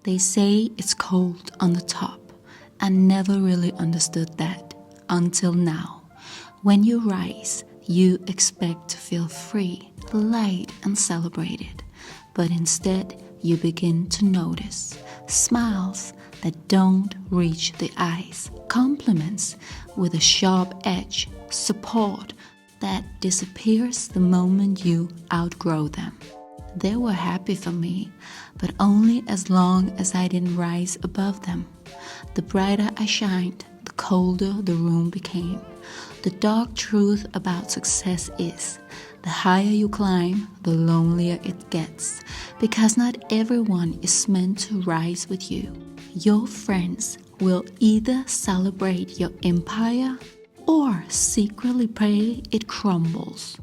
They say it's cold on the top. I never really understood that until now. When you rise, you expect to feel free, light, and celebrated. But instead, you begin to notice smiles that don't reach the eyes, compliments with a sharp edge, support that disappears the moment you outgrow them. They were happy for me, but only as long as I didn't rise above them. The brighter I shined, the colder the room became. The dark truth about success is, the higher you climb, the lonelier it gets, because not everyone is meant to rise with you. Your friends will either celebrate your empire or secretly pray it crumbles.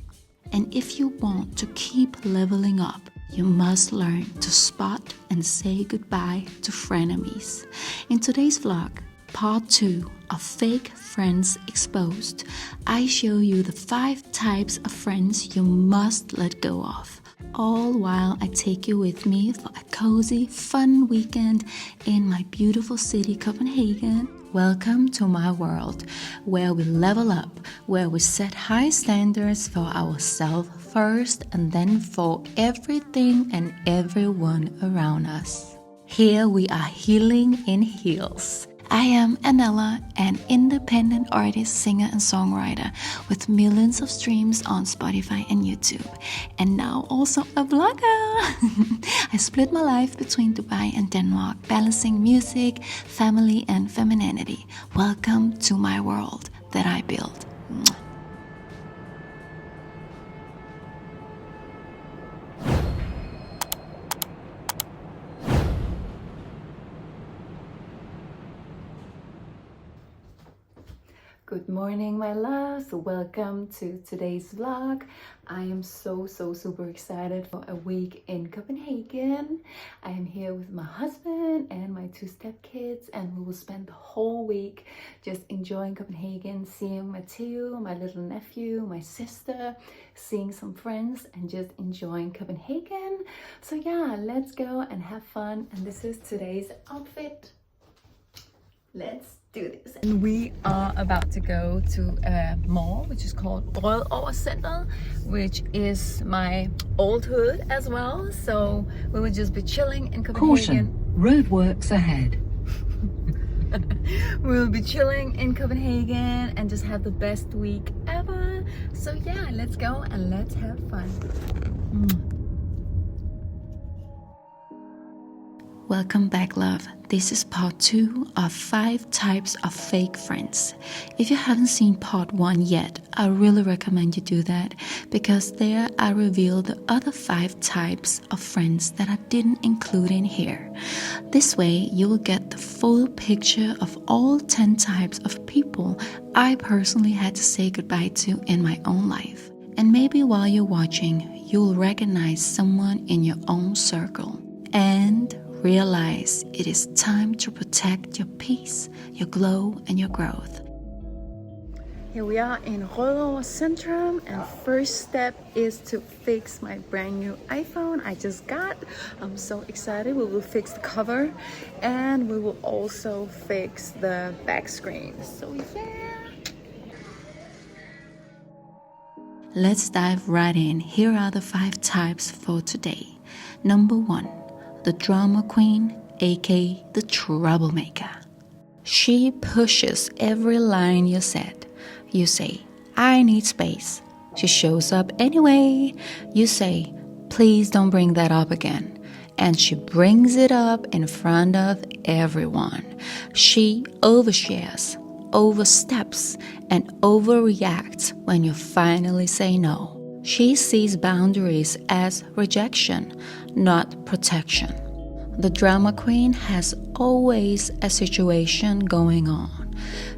And if you want to keep leveling up, you must learn to spot and say goodbye to frenemies. In today's vlog, part 2 of Fake Friends Exposed, I show you the 5 types of friends you must let go of. All while I take you with me for a cozy, fun weekend in my beautiful city, Copenhagen. Welcome to my world, where we level up, where we set high standards for ourselves first and then for everything and everyone around us. Here we are healing in heels. I am Anella, an independent artist, singer, and songwriter with millions of streams on Spotify and YouTube, and now also a vlogger. I split my life between Dubai and Denmark, balancing music, family, and femininity. Welcome to my world that I built. Good morning, my loves. Welcome to today's vlog. I am so super excited for a week in Copenhagen. I am here with my husband and my 2 stepkids, and we will spend the whole week just enjoying Copenhagen, seeing Matteo, my little nephew, my sister, seeing some friends, and just enjoying Copenhagen. So yeah, let's go and have fun. And this is today's outfit. Let's do this. And we are about to go to a mall which is called Rødovre Center, which is my old hood as well. So we will just be chilling in Copenhagen. Caution, roadworks ahead. We'll be chilling in Copenhagen and just have the best week ever. So yeah, let's go and let's have fun. Welcome back, love. This is part 2 of 5 types of fake friends. If you haven't seen part 1 yet, I really recommend you do that, because there I reveal the other 5 types of friends that I didn't include in here. This way you will get the full picture of all 10 types of people I personally had to say goodbye to in my own life. And maybe while you're watching, you'll recognize someone in your own circle. And realize it is time to protect your peace, your glow, and your growth. Here we are in Rødovre Centrum, and first step is to fix my brand new iPhone I just got. I'm so excited. We will fix the cover, and we will also fix the back screen. So yeah. Let's dive right in. Here are the 5 types for today. Number 1. The drama queen, aka the troublemaker. She pushes every line you said. You say, I need space. She shows up anyway. You say, please don't bring that up again. And she brings it up in front of everyone. She overshares, oversteps, and overreacts when you finally say no. She sees boundaries as rejection, not protection. The drama queen has always a situation going on.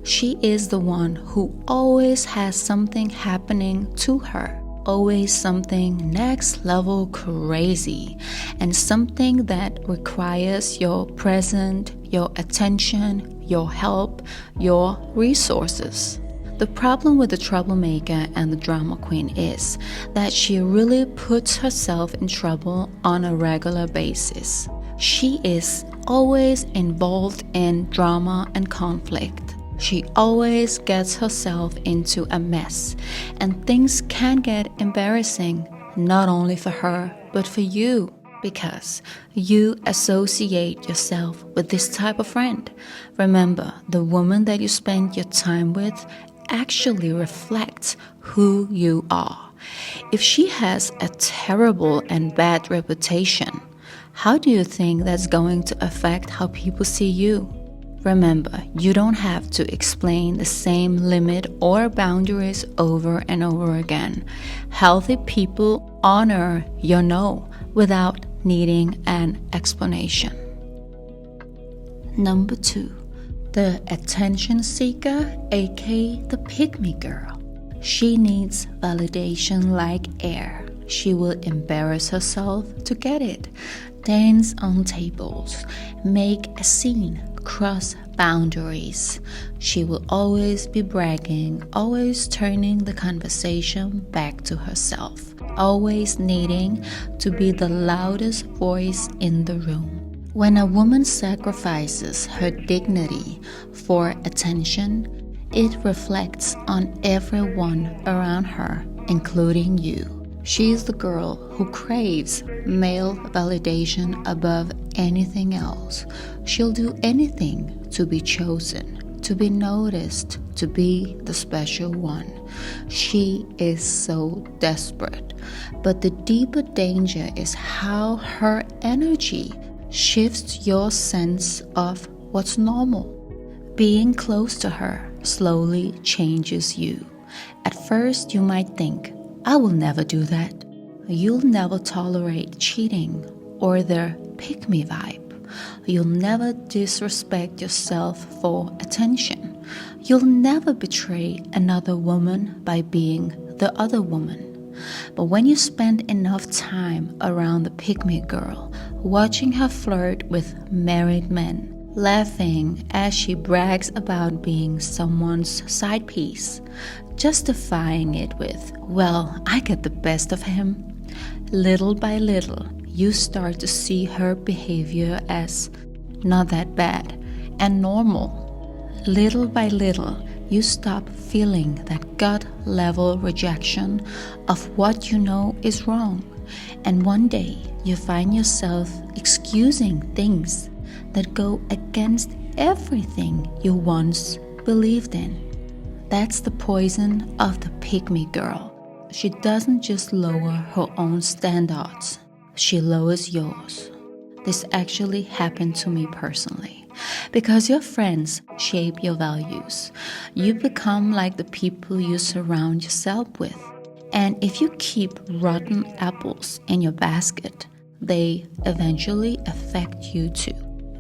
She is the one who always has something happening to her. Always something next level crazy, and something that requires your presence, your attention, your help, your resources. The problem with the troublemaker and the drama queen is that she really puts herself in trouble on a regular basis. She is always involved in drama and conflict. She always gets herself into a mess, and things can get embarrassing, not only for her, but for you, because you associate yourself with this type of friend. Remember, the woman that you spend your time with actually reflects who you are. If she has a terrible and bad reputation, how do you think that's going to affect how people see you? Remember, you don't have to explain the same limit or boundaries over and over again. Healthy people honor your no without needing an explanation. Number 2, the attention seeker, aka the pick-me girl. She needs validation like air. She will embarrass herself to get it, dance on tables, make a scene, cross boundaries. She will always be bragging, always turning the conversation back to herself, always needing to be the loudest voice in the room. When a woman sacrifices her dignity for attention, it reflects on everyone around her, including you. She's the girl who craves male validation above anything else. She'll do anything to be chosen, to be noticed, to be the special one. She is so desperate. But the deeper danger is how her energy shifts your sense of what's normal. Being close to her slowly changes you. At first, you might think, I will never do that. You'll never tolerate cheating or the pick-me vibe. You'll never disrespect yourself for attention. You'll never betray another woman by being the other woman. But when you spend enough time around the pick-me girl, watching her flirt with married men, laughing as she brags about being someone's side piece, justifying it with, well, I get the best of him. Little by little, you start to see her behavior as not that bad and normal. Little by little, you stop feeling that gut-level rejection of what you know is wrong. And one day, you find yourself excusing things that go against everything you once believed in. That's the poison of the pick-me girl. She doesn't just lower her own standards, she lowers yours. This actually happened to me personally. Because your friends shape your values. You become like the people you surround yourself with. And if you keep rotten apples in your basket, they eventually affect you too.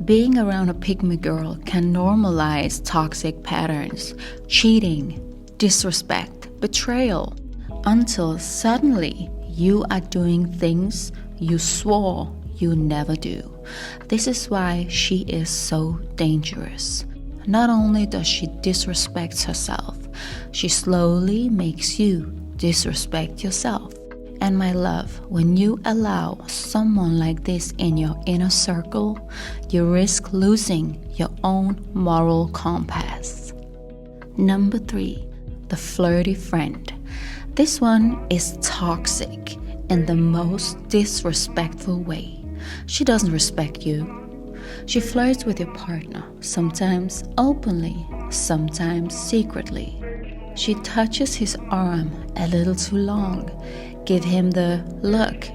Being around a pick-me girl can normalize toxic patterns, cheating, disrespect, betrayal, until suddenly you are doing things you swore you never do. This is why she is so dangerous. Not only does she disrespect herself, she slowly makes you disrespect yourself. And my love, when you allow someone like this in your inner circle, you risk losing your own moral compass. Number 3, the flirty friend. This one is toxic in the most disrespectful way. She doesn't respect you. She flirts with your partner, sometimes openly, sometimes secretly. She touches his arm a little too long, give him the look,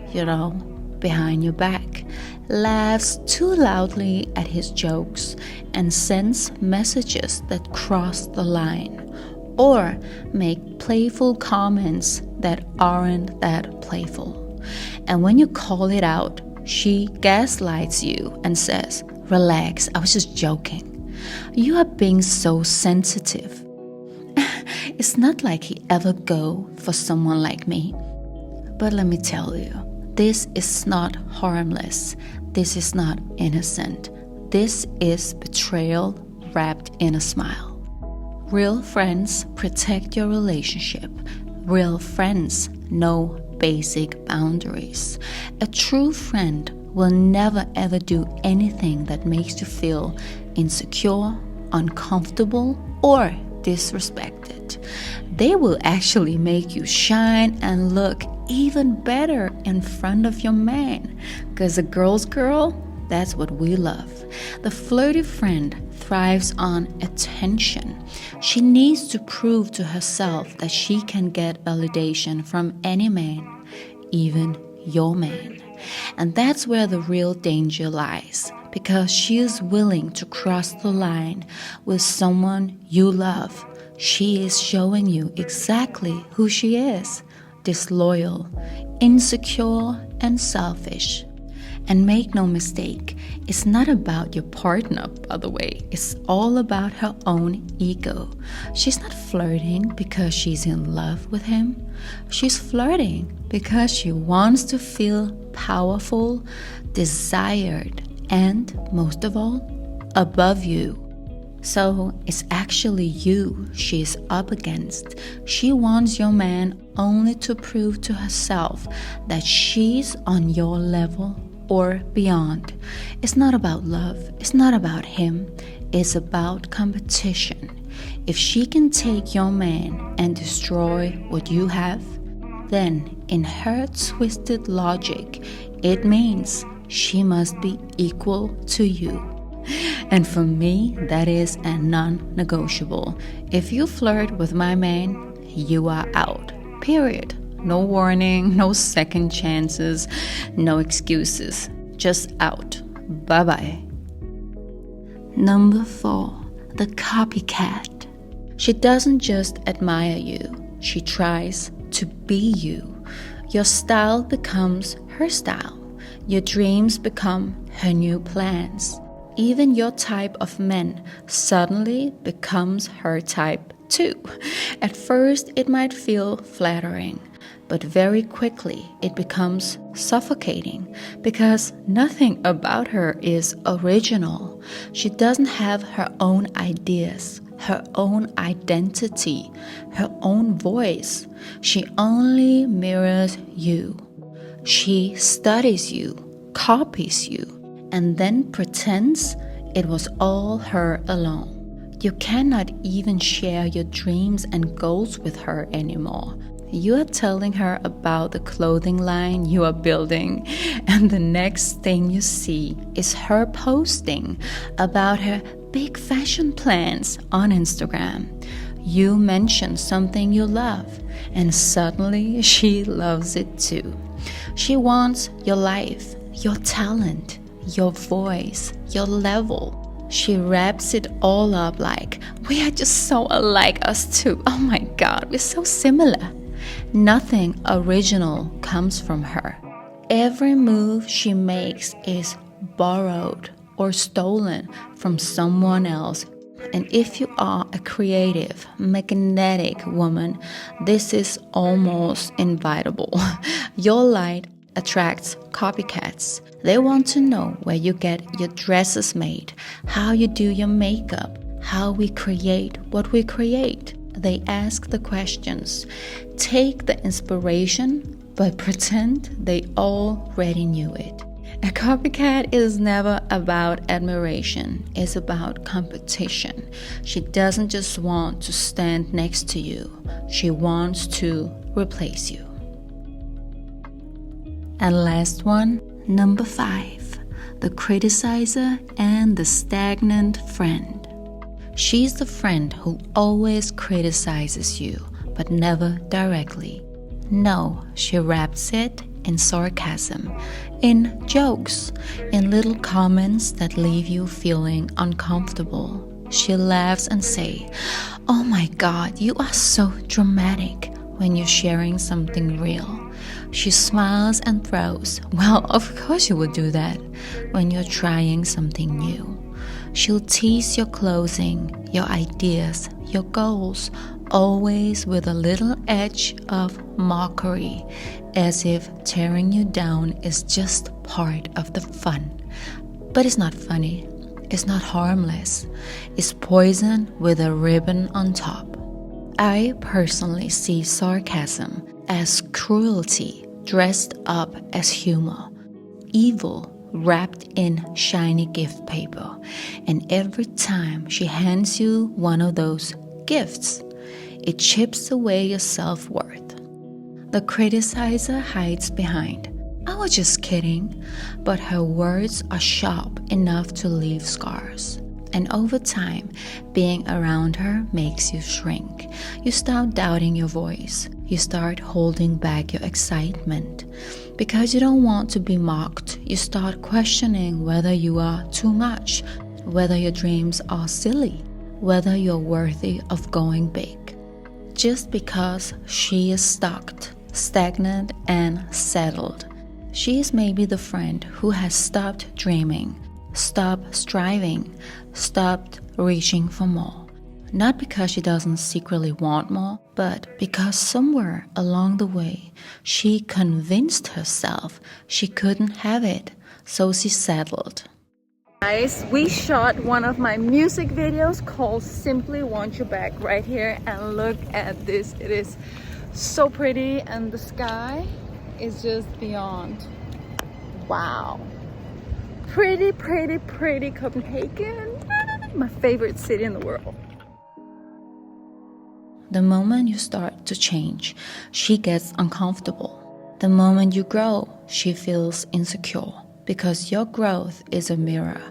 behind your back, laughs too loudly at his jokes, and sends messages that cross the line, or make playful comments that aren't that playful. And when you call it out, she gaslights you and says, relax, I was just joking. You are being so sensitive. It's not like he ever go for someone like me. But let me tell you, this is not harmless. This is not innocent. This is betrayal wrapped in a smile. Real friends protect your relationship. Real friends know basic boundaries. A true friend will never ever do anything that makes you feel insecure, uncomfortable, or disrespected. They will actually make you shine and look even better in front of your man. Because a girl's girl, that's what we love. The flirty friend thrives on attention. She needs to prove to herself that she can get validation from any man, even your man. And that's where the real danger lies, because she is willing to cross the line with someone you love. She is showing you exactly who she is: disloyal, insecure, and selfish. And make no mistake, it's not about your partner, by the way. It's all about her own ego. She's not flirting because she's in love with him. She's flirting because she wants to feel powerful, desired, and most of all, above you. So it's actually you she's up against. She wants your man only to prove to herself that she's on your level or beyond. It's not about love. It's not about him. It's about competition. If she can take your man and destroy what you have, then in her twisted logic, it means she must be equal to you. And for me, that is a non-negotiable. If you flirt with my man, you are out. Period. No warning, no second chances, no excuses. Just out. Bye-bye. Number 4, the copycat. She doesn't just admire you. She tries to be you. Your style becomes her style. Your dreams become her new plans. Even your type of men suddenly becomes her type too. At first, it might feel flattering, but very quickly it becomes suffocating because nothing about her is original. She doesn't have her own ideas, her own identity, her own voice. She only mirrors you. She studies you, copies you, and then pretends it was all her alone. You cannot even share your dreams and goals with her anymore. You are telling her about the clothing line you are building, and the next thing you see is her posting about her big fashion plans on Instagram. You mention something you love, and suddenly she loves it too. She wants your life, your talent, your voice, your level. She wraps it all up like, we are just so alike, us two. Oh my God, we're so similar. Nothing original comes from her. Every move she makes is borrowed or stolen from someone else. And if you are a creative, magnetic woman, this is almost inevitable. Your light attracts copycats. They want to know where you get your dresses made, how you do your makeup, how we create what we create. They ask the questions, take the inspiration, but pretend they already knew it. A copycat is never about admiration, it's about competition. She doesn't just want to stand next to you, she wants to replace you. And last one, number 5, the criticizer and the stagnant friend. She's the friend who always criticizes you, but never directly. No, she wraps it in sarcasm, in jokes, in little comments that leave you feeling uncomfortable. She laughs and says, "Oh my God, you are so dramatic," when you're sharing something real. She smiles and throws, "Well, of course you would do that," when you're trying something new. She'll tease your clothing, your ideas, your goals, always with a little edge of mockery, as if tearing you down is just part of the fun. But it's not funny, it's not harmless, it's poison with a ribbon on top. I personally see sarcasm as cruelty dressed up as humor, evil wrapped in shiny gift paper. And every time she hands you one of those gifts, it chips away your self-worth. The criticizer hides behind, "I was just kidding," but her words are sharp enough to leave scars. And over time, being around her makes you shrink. You start doubting your voice. You start holding back your excitement. Because you don't want to be mocked, you start questioning whether you are too much, whether your dreams are silly, whether you're worthy of going big. Just because she is stuck, stagnant, and settled. She is maybe the friend who has stopped dreaming, stopped striving, stopped reaching for more. Not because she doesn't secretly want more, but because somewhere along the way, she convinced herself she couldn't have it, so she settled. Guys, we shot one of my music videos called Simply Want You Back right here, and look at this. It is so pretty and the sky is just beyond. Wow. Pretty, pretty, pretty Copenhagen. My favorite city in the world. The moment you start to change, she gets uncomfortable. The moment you grow, she feels insecure. Because your growth is a mirror.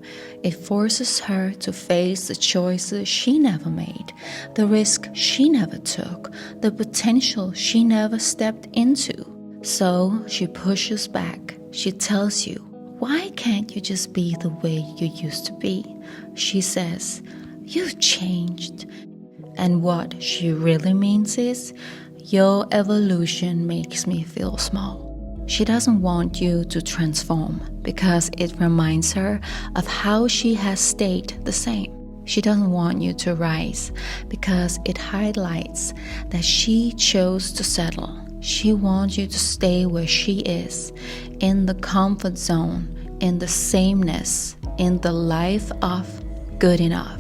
It forces her to face the choices she never made, the risk she never took, the potential she never stepped into. So she pushes back. She tells you, "Why can't you just be the way you used to be?" She says, "You've changed." And what she really means is, "Your evolution makes me feel small." She doesn't want you to transform because it reminds her of how she has stayed the same. She doesn't want you to rise because it highlights that she chose to settle. She wants you to stay where she is, in the comfort zone, in the sameness, in the life of good enough.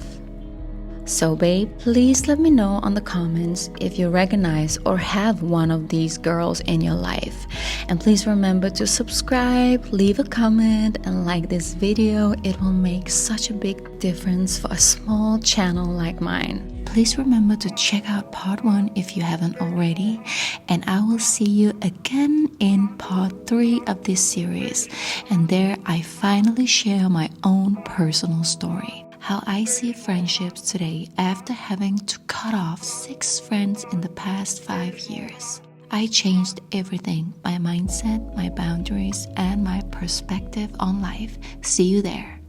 So babe, please let me know on the comments if you recognize or have one of these girls in your life. And please remember to subscribe, leave a comment, and like this video. It will make such a big difference for a small channel like mine. Please remember to check out part 1 if you haven't already. And I will see you again in part 3 of this series. And there I finally share my own personal story. How I see friendships today after having to cut off 6 friends in the past 5 years. I changed everything, my mindset, my boundaries, and my perspective on life. See you there.